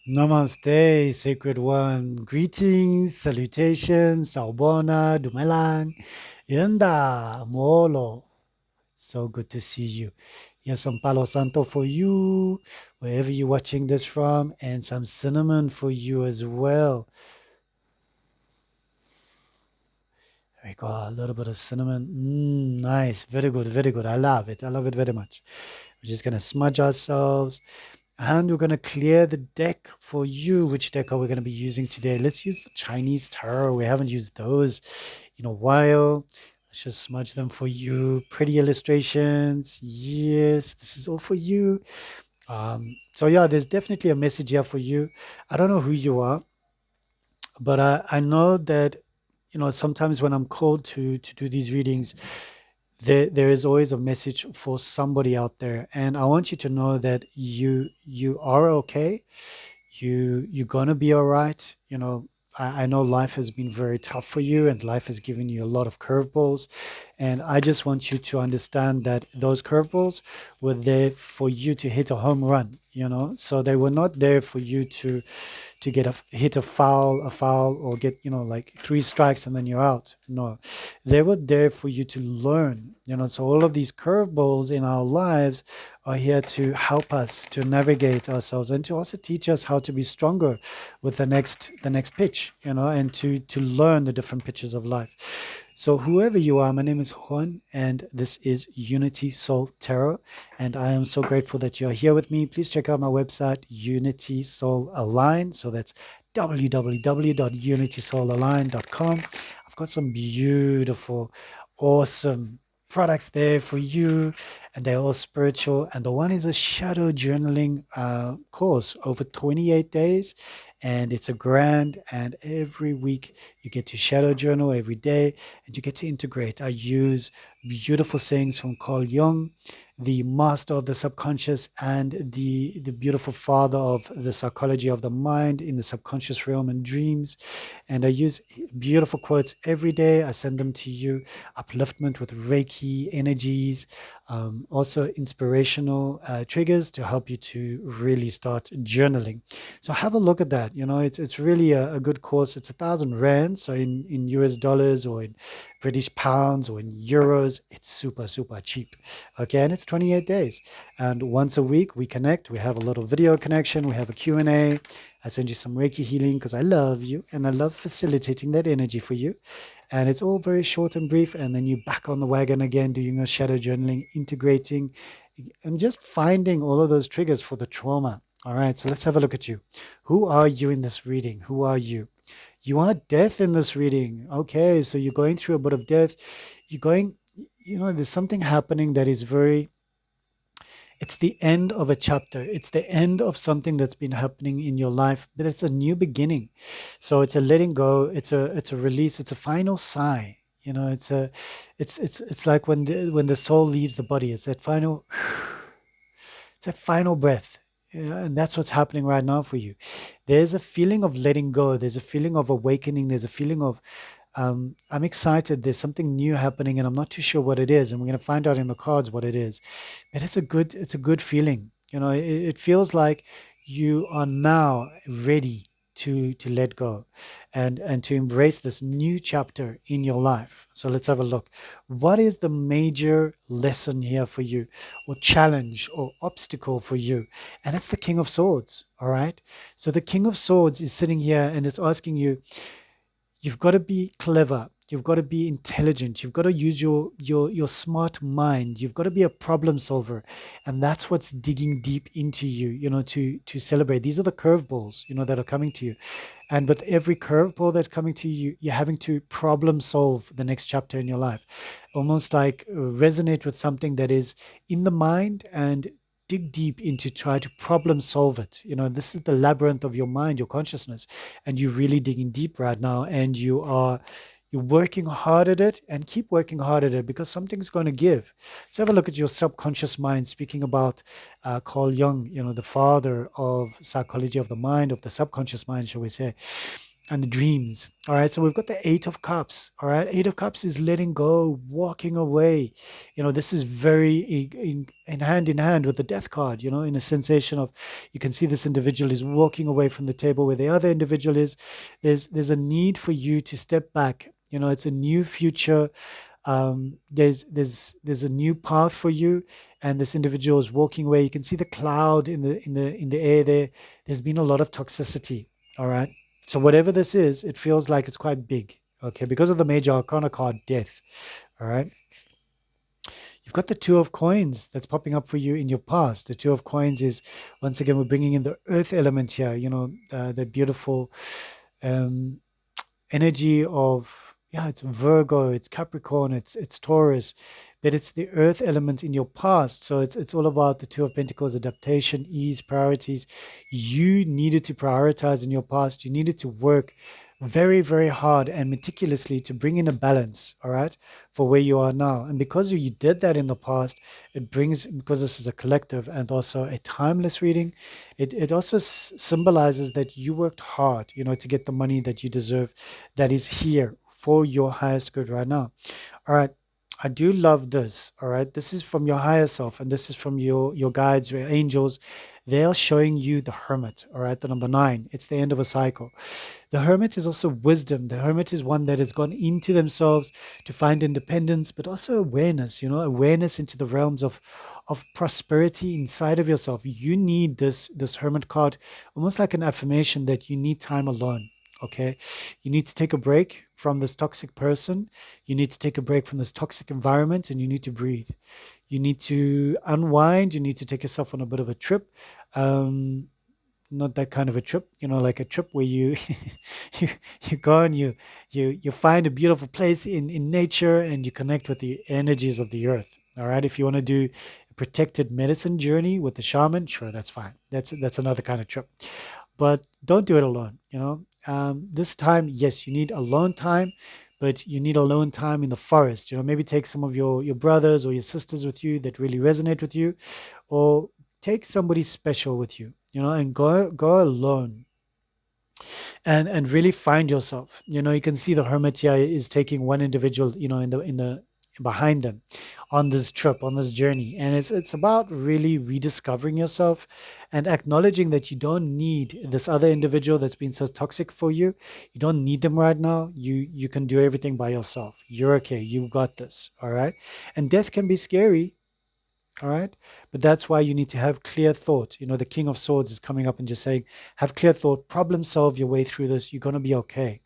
Namaste, Sacred One. Greetings, salutations, Saubona, Dumelang, Yenda, Molo. So good to see you. Here's some Palo Santo for you, wherever you're watching this from, and some cinnamon for you as well. There we go, a little bit of cinnamon. Nice, very good, very good. I love it. I love it very much. We're just gonna smudge ourselves. And we're going to clear the deck for you. Which deck are we going to be using today? Let's use the Chinese tarot. We haven't used those in a while. Let's just smudge them for you. Pretty illustrations. Yes, this is all for you. So yeah, there's definitely a message here for you. I don't know who you are, but I know that, sometimes when I'm called to do these readings, there is always a message for somebody out there, and I want you to know that you are okay. You're gonna be all right. I know life has been very tough for you, and life has given you a lot of curveballs, and I just want you to understand that those curveballs were there for you to hit a home run. So they were not there for you to get hit a foul, or get, like, three strikes and then you're out. No, they were there for you to learn. So all of these curveballs in our lives are here to help us to navigate ourselves, and to also teach us how to be stronger with the next pitch, and to learn the different pitches of life. So whoever you are, my name is Juan, and this is Unity Soul Tarot, and I am so grateful that you're here with me. Please check out my website, Unity Soul Align. So that's www.unitysoulallign.com. I've got some beautiful, awesome products there for you, and they're all spiritual. And the one is a shadow journaling course over 28 days, and it's a grand. And every week you get to shadow journal every day, and you get to integrate. I use beautiful sayings from Carl Jung, the master of the subconscious, and the beautiful father of the psychology of the mind in the subconscious realm and dreams. And I use beautiful quotes every day. I send them to you. Upliftment with Reiki energies, also inspirational triggers to help you to really start journaling. So have a look at that. It's really a good course. It's 1,000 rand, so in US dollars, or in British pounds, or in euros, it's super super cheap. Okay, and it's 28 days, and once a week we connect. We have a little video connection. We have a Q&A. I send you some Reiki healing because I love you, and I love facilitating that energy for you. And it's all very short and brief, and then you're back on the wagon again, doing your shadow journaling, integrating, and just finding all of those triggers for the trauma. All right, so let's have a look at you. Who are you in this reading? Who are you? You are death in this reading. Okay, so you're going through a bit of death. You're going, there's something happening that is very, it's the end of a chapter. It's the end of something that's been happening in your life, but it's a new beginning. So it's a letting go. It's a release. It's a final sigh. It's like when the soul leaves the body. It's that final, it's that final breath. And that's what's happening right now for you. There's a feeling of letting go. There's a feeling of awakening. There's a feeling of, I'm excited. There's something new happening, and I'm not too sure what it is. And we're going to find out in the cards what it is. But it's a good feeling. It feels like you are now ready to let go, and to embrace this new chapter in your life. So let's have a look. What is the major lesson here for you, or challenge, or obstacle for you? And it's the King of Swords. All right. So the King of Swords is sitting here, and it's asking you, you've got to be clever. You've got to be intelligent. You've got to use your smart mind. You've got to be a problem solver, and that's what's digging deep into you. To celebrate. These are the curveballs, that are coming to you, and with every curveball that's coming to you, you're having to problem solve the next chapter in your life, almost like resonate with something that is in the mind, and dig deep into try to problem solve it. This is the labyrinth of your mind, your consciousness, and you're really digging deep right now, and you're working hard at it, and keep working hard at it, because something's going to give. Let's have a look at your subconscious mind, speaking about Carl Jung, the father of psychology of the mind, of the subconscious mind, shall we say. and the dreams. All right. So we've got the Eight of Cups. All right. Eight of Cups is letting go, walking away. This is very in hand with the Death card, in a sensation of you can see this individual is walking away from the table where the other individual is. There's a need for you to step back. It's a new future. There's a new path for you, and this individual is walking away. You can see the cloud in the air there. There's been a lot of toxicity. All right. So whatever this is, it feels like it's quite big. Okay, because of the major arcana card, death. All right. You've got the Two of Coins that's popping up for you in your past. The Two of Coins is, once again, we're bringing in the earth element here, the beautiful um, energy of, yeah, it's Virgo, it's Capricorn, it's Taurus, but it's the earth element in your past. So it's all about the Two of Pentacles, adaptation, ease, priorities. You needed to prioritize in your past. You needed to work very, very hard and meticulously to bring in a balance, all right, for where you are now. And because you did that in the past, it brings, because this is a collective and also a timeless reading, it also symbolizes that you worked hard, to get the money that you deserve, that is here for your highest good right now. All right. I do love this. All right. This is from your higher self, and this is from your guides, your angels. They are showing you the hermit. All right. The number 9. It's the end of a cycle. The hermit is also wisdom. The hermit is one that has gone into themselves to find independence, but also awareness, awareness into the realms of prosperity inside of yourself. You need this hermit card, almost like an affirmation that you need time alone. Okay. You need to take a break from this toxic person. You need to take a break from this toxic environment, and you need to breathe. You need to unwind. You need to take yourself on a bit of a trip. Um, Not that kind of a trip, like a trip where you you, you go and you find a beautiful place in nature, and you connect with the energies of the earth. All right. If you want to do a protected medicine journey with the shaman, sure, that's fine. That's another kind of trip, but don't do it alone. This time, yes, you need alone time, but you need alone time in the forest. Maybe take some of your brothers or your sisters with you that really resonate with you, or take somebody special with you, and go alone, and really find yourself. You can see the hermit here is taking one individual, in the behind them on this trip, on this journey, and it's about really rediscovering yourself and acknowledging that you don't need this other individual that's been so toxic for you. You don't need them right now. You can do everything by yourself. You're okay. You got this. All right. And death can be scary. All right. But that's why you need to have clear thought. The King of Swords is coming up and just saying, have clear thought, problem solve your way through this. You're going to be okay.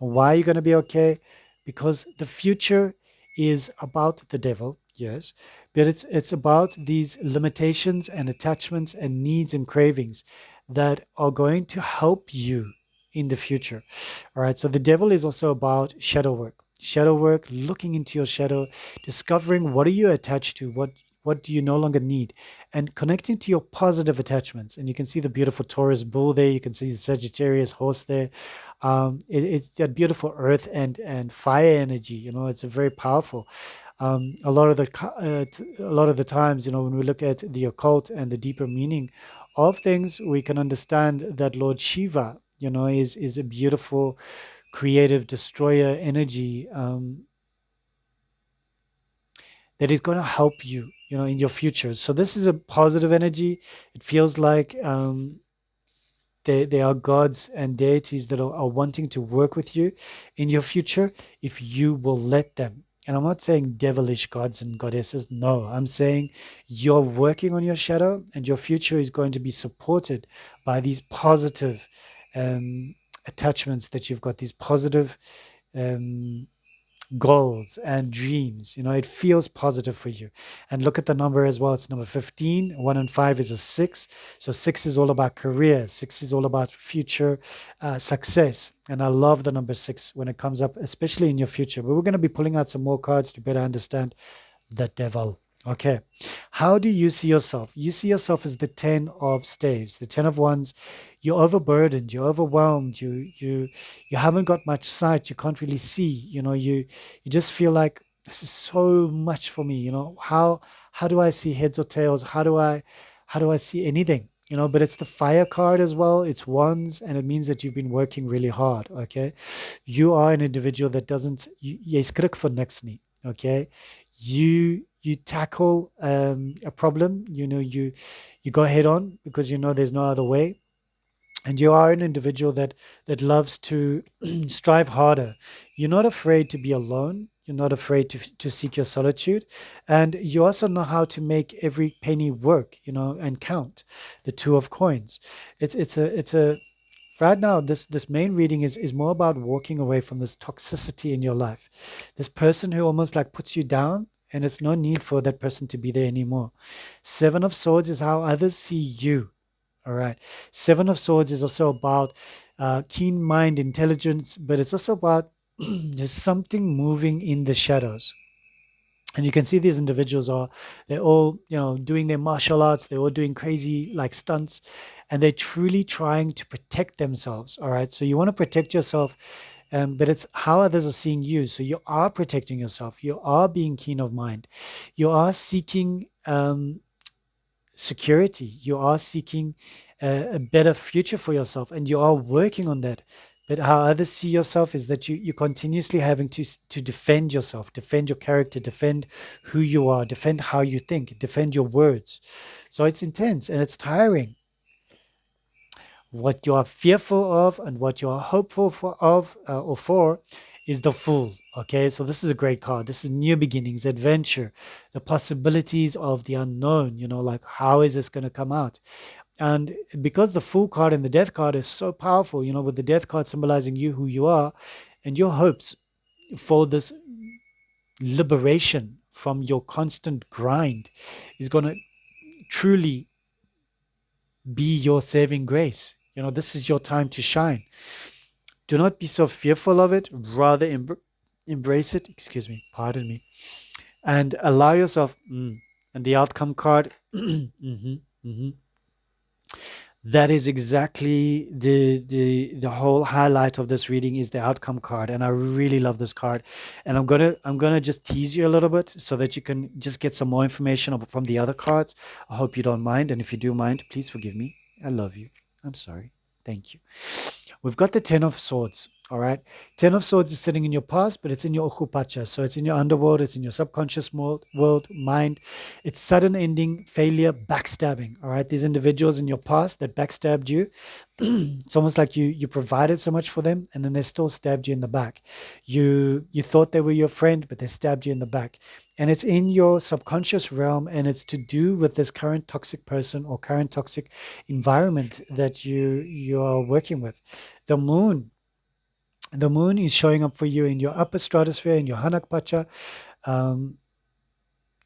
And why are you going to be okay? Because the future is about the devil, yes, but it's about these limitations and attachments and needs and cravings that are going to help you in the future. All right. So the devil is also about shadow work. Shadow work, looking into your shadow, discovering what are you attached to, what do you no longer need, and connecting to your positive attachments. And you can see the beautiful Taurus bull there. You can see the Sagittarius horse there. It's that beautiful earth and fire energy. It's a very powerful. A lot of the times, when we look at the occult and the deeper meaning of things, we can understand that Lord Shiva, is a beautiful, creative destroyer energy. That is going to help you, in your future. So this is a positive energy. It feels like there are gods and deities that are wanting to work with you in your future if you will let them. And I'm not saying devilish gods and goddesses. No, I'm saying you're working on your shadow, and your future is going to be supported by these positive attachments that you've got, these positive um, goals and dreams. It feels positive for you. And look at the number as well. It's number 15. 1 and 5 is a 6. So 6 is all about career. 6 is all about future success. And I love the number 6 when it comes up, especially in your future. But we're going to be pulling out some more cards to better understand the devil. Okay. How do you see yourself? You see yourself as the 10 of staves, the 10 of wands. You're overburdened, you're overwhelmed, you haven't got much sight, you can't really see, you just feel like this is so much for me, how do I see heads or tails? How do I see anything? but it's the fire card as well. It's wands, and it means that you've been working really hard. Okay, you are an individual that doesn't. Jy skrik vir niks nie. Okay, you tackle a problem. You go head on because there's no other way, and you are an individual that loves to strive harder. You're not afraid to be alone. You're not afraid to seek your solitude, and you also know how to make every penny work, and count. The two of coins. It's a right now, this main reading is more about walking away from this toxicity in your life, this person who almost like puts you down, and it's no need for that person to be there anymore. Seven of Swords is how others see you. All right. Seven of Swords is also about keen mind, intelligence, but it's also about there's something moving in the shadows. And you can see these individuals they're all, doing their martial arts. They're all doing crazy like stunts, and they're truly trying to protect themselves. All right. So you want to protect yourself, but it's how others are seeing you. So you are protecting yourself. You are being keen of mind. You are seeking security. You are seeking a better future for yourself, and you are working on that. But how others see yourself is that you're continuously having to defend yourself, defend your character, defend who you are, defend how you think, defend your words. So it's intense and it's tiring. What you are fearful of and what you are hopeful for is the Fool. Okay, so this is a great card. This is new beginnings, adventure, the possibilities of the unknown. Like how is this going to come out? And because the Fool card and the Death card is so powerful, with the Death card symbolizing you, who you are, and your hopes for this liberation from your constant grind is going to truly be your saving grace. This is your time to shine. Do not be so fearful of it. Rather embrace it. Excuse me. Pardon me. And allow yourself. And the outcome card. Mhm, mhm. That is exactly the whole highlight of this reading is the outcome card, and I really love this card. And I'm gonna just tease you a little bit so that you can just get some more information from the other cards. I hope you don't mind, and if you do mind, please forgive me. I love you. I'm sorry. Thank you. We've got the Ten of Swords. All right. Ten of Swords is sitting in your past, but it's in your okupacha. So it's in your underworld, it's in your subconscious world, mind. It's sudden ending, failure, backstabbing. All right. These individuals in your past that backstabbed you, it's almost like you provided so much for them, and then they still stabbed you in the back. You thought they were your friend, but they stabbed you in the back. And it's in your subconscious realm, and it's to do with this current toxic person or current toxic environment that you are working with. The moon. The moon is showing up for you in your upper stratosphere, in your Hanakpacha. Um,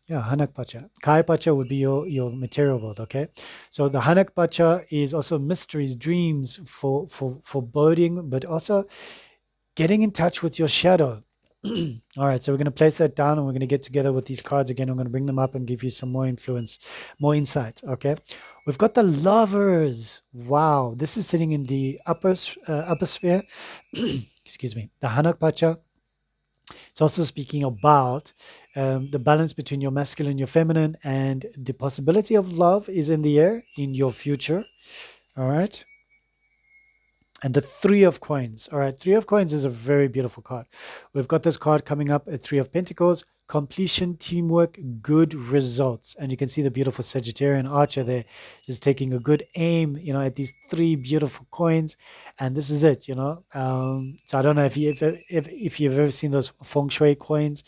yeah, Hanakpacha. Kai Pacha would be your material world, okay? So the Hanakpacha is also mysteries, dreams, for foreboding, but also getting in touch with your shadow. All right, so we're going to place that down and we're going to get together with these cards again. I'm going to bring them up and give you some more influence, more insight, okay? We've got the Lovers. Wow, this is sitting in the upper sphere. Excuse me, the Hanakpacha. It's also speaking about the balance between your masculine and your feminine, and the possibility of love is in the air in your future. All right. And the Three of Coins. All right, Three of Coins is a very beautiful card. We've got this card coming up at Three of Pentacles, completion, teamwork, good results. And you can see the beautiful Sagittarian archer there just taking a good aim, at these three beautiful coins. And this is it, So I don't know if you've ever seen those feng shui coins.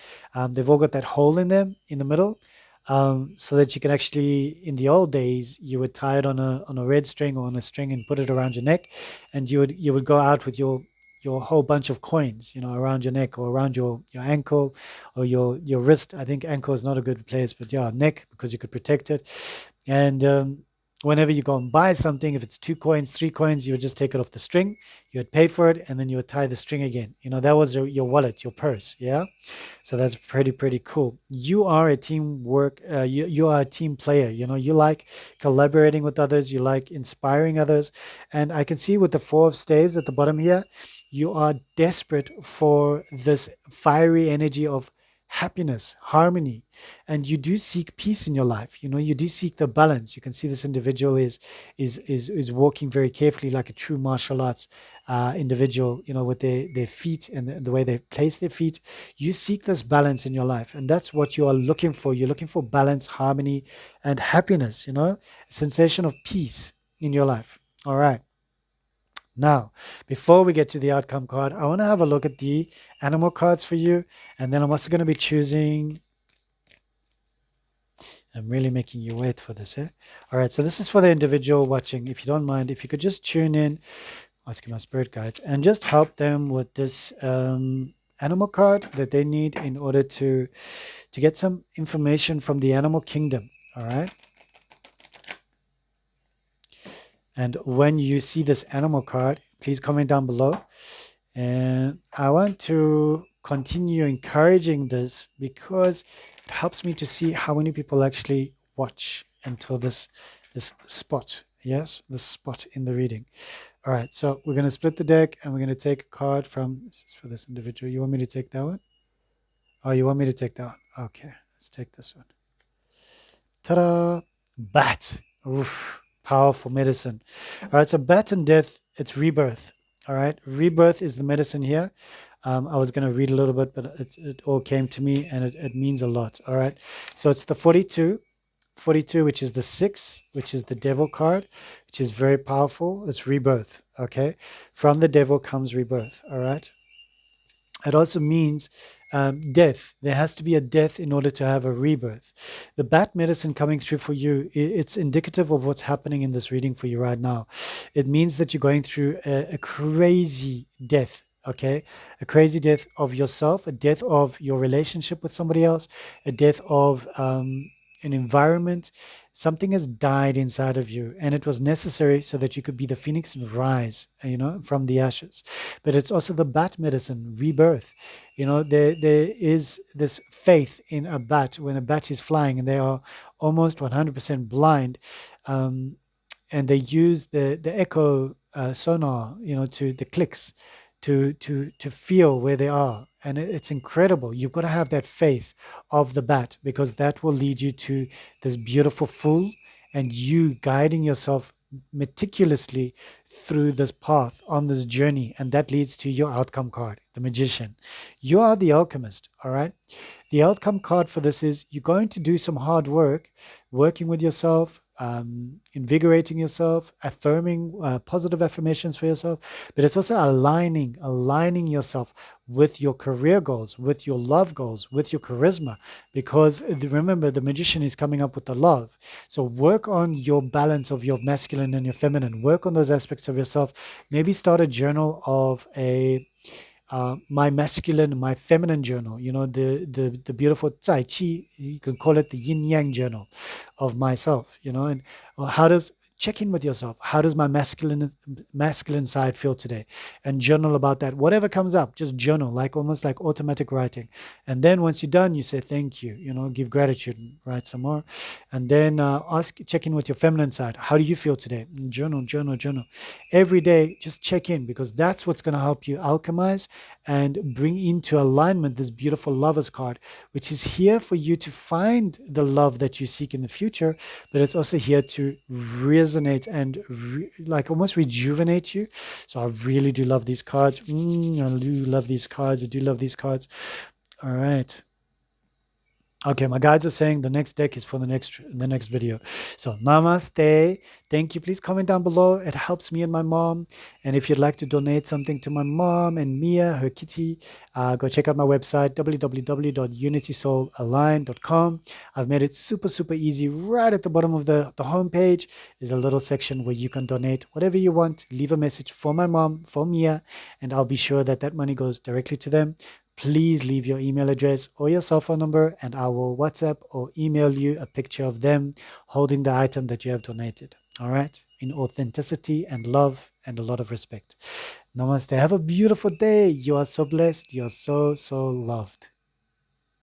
They've all got that hole in them in the middle. So that you can actually, in the old days, you would tie it on a red string or on a string and put it around your neck, and you would go out with your whole bunch of coins, around your neck or around your ankle or your wrist. I think ankle is not a good place, but yeah, neck, because you could protect it. And whenever you go and buy something, if it's 2 coins, 3 coins, you would just take it off the string, you would pay for it, and then you would tie the string again. That was your wallet, your purse. Yeah. So that's pretty cool. You are a teamwork. You are a team player. You like collaborating with others. You like inspiring others. And I can see with the Four of Staves at the bottom here, you are desperate for this fiery energy of happiness, harmony, and you do seek peace in your life. You do seek the balance. You can see this individual is walking very carefully, like a true martial arts individual, with their feet and the way they place their feet. You seek this balance in your life, and that's what you are looking for. You're looking for balance, harmony, and happiness, a sensation of peace in your life. All right. Now, before we get to the outcome card, I want to have a look at the animal cards for you. And then I'm also going to be choosing. I'm really making you wait for this, eh? All right, so this is for the individual watching. If you don't mind, if you could just tune in, asking my spirit guides, and just help them with this animal card that they need in order to get some information from the animal kingdom. All right. And when you see this animal card, please comment down below. And I want to continue encouraging this because it helps me to see how many people actually watch until this spot. Yes, this spot in the reading. All right, so we're going to split the deck and we're going to take a card from, this is for this individual. You want me to take that one? Oh, you want me to take that one? Okay, let's take this one. Ta-da! Bat. Oof, powerful medicine. All right, so bat and death, it's rebirth. All right, rebirth is the medicine here. I was going to read a little bit, but it all came to me and it means a lot. All right, so it's the 42, which is the 6, which is the devil card, which is very powerful. It's rebirth. Okay, from the devil comes rebirth. All right. It also means death. There has to be a death in order to have a rebirth. The bat medicine coming through for you, it's indicative of what's happening in this reading for you right now. It means that you're going through a crazy death. Okay, a crazy death of yourself, a death of your relationship with somebody else, a death of an environment. Something has died inside of you, and it was necessary so that you could be the phoenix and rise, from the ashes. But it's also the bat medicine, rebirth. There is this faith in a bat when a bat is flying and they are almost 100% blind. And they use the echo sonar, to the clicks to feel where they are. And it's incredible. You've got to have that faith of the bat, because that will lead you to this beautiful fool, and you guiding yourself meticulously through this path on this journey. And that leads to your outcome card, the magician. You are the alchemist. All right. The outcome card for this is you're going to do some hard work, working with yourself, invigorating yourself, affirming positive affirmations for yourself, but it's also aligning yourself with your career goals, with your love goals, with your charisma, because remember, the magician is coming up with the love. So work on your balance of your masculine and your feminine. Work on those aspects of yourself. Maybe start a journal of my masculine, my feminine journal, the beautiful Tai Chi, you can call it the yin yang journal of myself, and how does check in with yourself. How does my masculine side feel today? And journal about that. Whatever comes up, just journal, like almost like automatic writing. And then once you're done, you say thank you, give gratitude, and write some more. And then check in with your feminine side. How do you feel today? Journal. Every day, just check in, because that's what's going to help you alchemize and bring into alignment this beautiful lovers card, which is here for you to find the love that you seek in the future, but it's also here to resonate and like almost rejuvenate you. So I really do love these cards. I do love these cards. All right. Okay, my guides are saying the next deck is for the next video. So namaste. Thank you. Please comment down below. It helps me and my mom. And if you'd like to donate something to my mom and Mia, her kitty, go check out my website, www.unitysoulallign.com. I've made it super easy. Right at the bottom of the homepage, there's a little section where you can donate whatever you want. Leave a message for my mom, for Mia, and I'll be sure that money goes directly to them. Please leave your email address or your cell phone number, and I will WhatsApp or email you a picture of them holding the item that you have donated. All right? In authenticity and love and a lot of respect. Namaste. Have a beautiful day. You are so blessed. You are so loved.